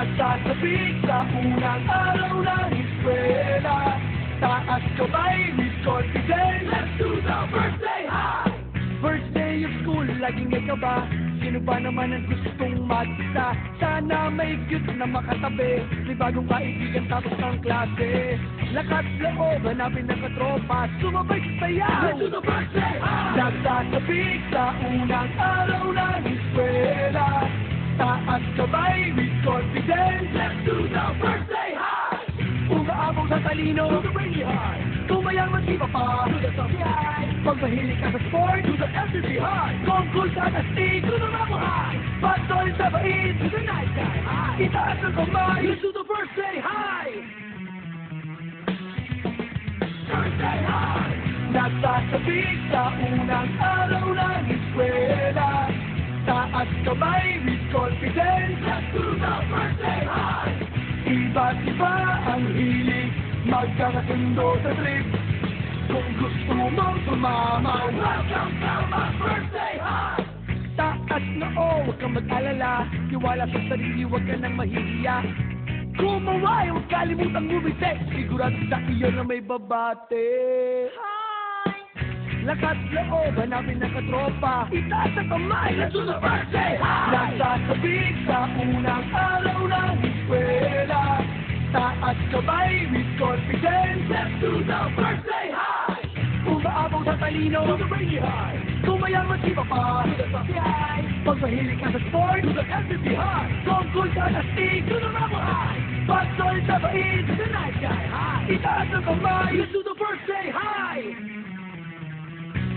Nagsasabik sa unang araw ng eskwela. Taas kamay with confidence. Let's do the birthday high! First day of school, laging may kaba. Sino ba naman ang gustong mag-isa? Sana may cute na makatabi. May bagong kaibigan tapos ng klase. Lakas loob, hanapin ng katropa. Sumabay sa sayaw. Let's do the birthday high! Nagsasabik sa unang araw ng eskwela. Taas kamay with confidence. Let's do the birthday high! Umaabaw sa talino. Do the rainy high. Kumayang magsipa pa. Do the top high. Pag mahilig ka sa sport. Do the MTV high. Kung sa tastig. Do the rubber high. Pagtol sa bait. Do the night sky high. Itaas ang kamay. Let's do the birthday high! Birthday high! Nagsasabik sa unang araw ng eskwela. Taas kamay with confidence. Let's do the birthday high! Iba't iba ang hilig, magkakasundo sa trip. Kung gusto mong sumama, welcome to my birthday high! Taas na huwag kang mag-alala. Tiwala sa sarili, huwag ka nang mahihiya. Kumaway, huwag kalimutang gumisek. Sigurado sa iyo na may babate. Lakas loob, hanapin ng katropa. Itaas ang kamay, let's do the birthday high! Nagsasabik sa unang araw ng eskwela. Taas kamay with confidence. Let's do the birthday high! Umaabaw sa talino. Do the rainy high. Kumayang magsipa pa. Do the top high. Pag mahilig ka sa sport. Do the MTV high. Kung sa tastig. Do the rubber high. Pagtol sa bait. Do the night sky high. Itaas ang kamay, let's do the birthday high!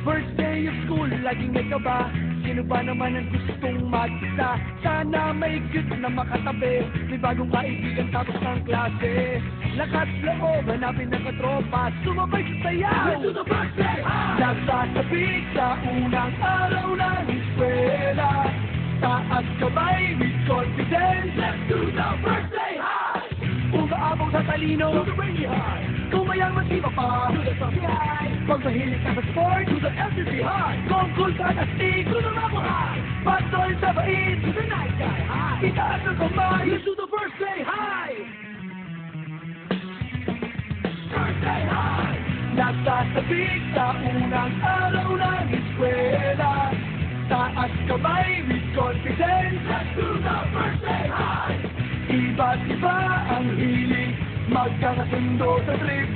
First day of school, laging may kaba. Sino ba naman ang gustong mag-isa? Sana may cute na makatabi. May bagong kaibigan tapos ng klase. Lakas loob, hanapin ng katropa. Sumabay sa sayaw. Let's do the birthday high! Nagsasabik sa unang araw ng eskwela. Taas kamay with confidence. Let's do the birthday high! Umaabaw sa talino. Do the rainy high. Kumayang magsipa pa. Do the top high. Pag mahilig ka sa sport. Do the MTV high. Kung sa tastig. Do the rubber high. Pagtol sa bait. Do the night sky high. Itaas ang kamay. Let's do the birthday high! Birthday high! Nagsasabik sa unang araw ng eskwela. Taas kamay with confidence. Let's do the birthday high! Iba't iba ang hilig, magkakasundo sa trip.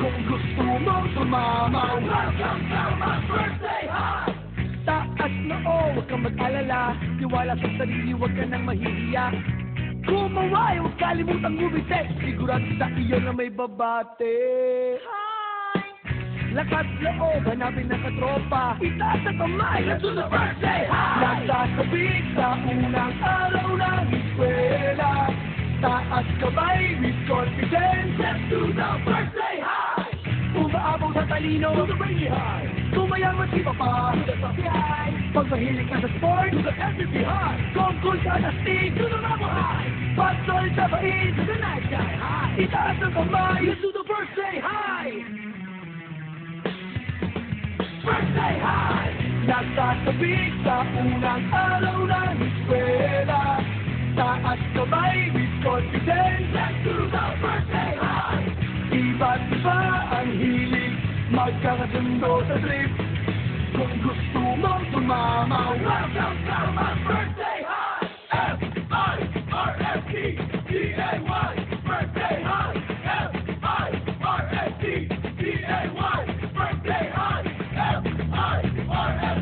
Kung gusto mong sumama, welcome to my birthday high! Taas na huwag kang mag-alala. Tiwala sa sarili, huwag ka nang mahihiya. Kumaway, huwag kalimutang gumisek. Sigurado sa iyo na may babate. Lakas loob, hanapin ng katropa. Itaas ang kamay, let's do the birthday high! Nagsasabik sa unang araw ng eskwela. Taas kamay with confidence. Let's do the birthday high! Umaabaw sa talino. Do the rainy high. Kumayang magsipa pa. Do the top high. Pag mahilig ka sa sport. Do the MTV high. Kung sa tastig. Do the rubber high. Pagtol sa bait. Do the night sky high. Itaas ang kamay, let's do the birthday high! Birthday high! Nagsasabik sa unang araw ng eskwela. Taas kamay with confidence. Let's do the birthday high! Iba't iba ang hilig, magkakasundo sa trip. Kung gusto mong sumama, welcome to my birthday high! F-I-R-S-T-D-A-Y Birthday high! F-I-R-S-T-D-A-Y Birthday high! F-I-R-S-T-D-A-Y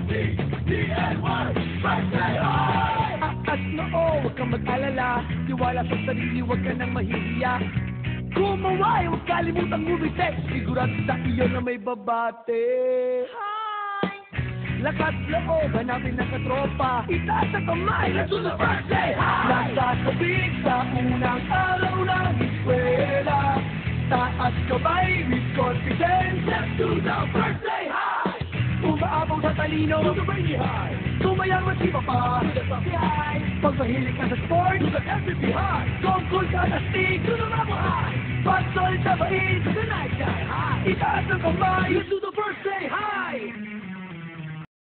Birthday high! Taas na huwag kang mag-alala. Tiwala sa sarili, huwag ka nang mahihiya. Kumaway, huwag kalimutang gumisek. Sigurado sa iyo na may babate. Lakas loob, hanapin ng katropa. Itaas ang kamay, let's do the birthday high! Nagsasabik sa unang araw ng eskwela. Taas kamay with confidence. Let's do the birthday high! Umaabaw sa talino. Do the rainy high. Kumayang magsipa pa. Do the top high. Pag mahilig ka sa sport. Do the MTV high. Kung sa tastig. Do the rubber high. Pagtol sa bait. Do the night sky high. Itaas ang kamay, let's do the birthday high!